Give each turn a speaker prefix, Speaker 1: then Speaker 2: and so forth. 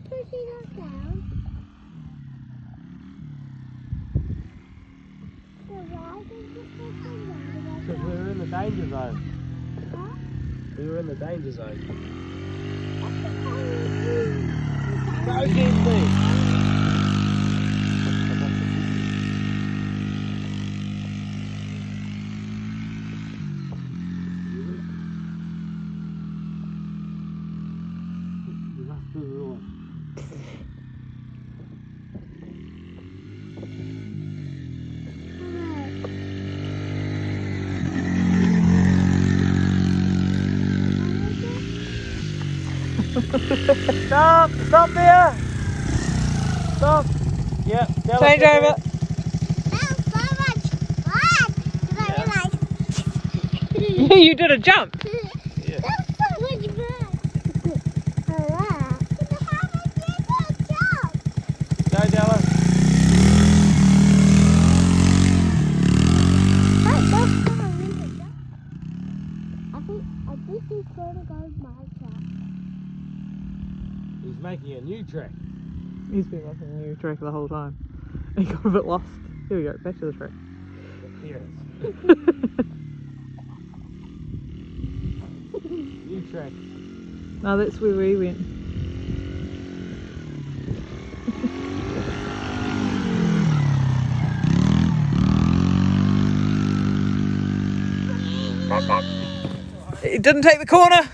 Speaker 1: pushing us down? So why did you push us down?
Speaker 2: Because we were in the danger zone.
Speaker 1: Huh?
Speaker 2: We were in the danger zone. Go,
Speaker 1: That's
Speaker 2: Kinsley! Stop! Stop there! Stop! Yep,
Speaker 3: Change over.
Speaker 1: so much fun! Did I realise?
Speaker 3: You did a jump.
Speaker 2: Yeah.
Speaker 1: That's so much fun! Hello. How did you do a jump?
Speaker 2: Go, Della.
Speaker 1: I think he's going to go my track.
Speaker 2: He's making a new track.
Speaker 3: He's been making a new track the whole time. He got a bit lost. Here we go, back to the track.
Speaker 2: Here. New track.
Speaker 3: No, that's where we went. It didn't take the corner.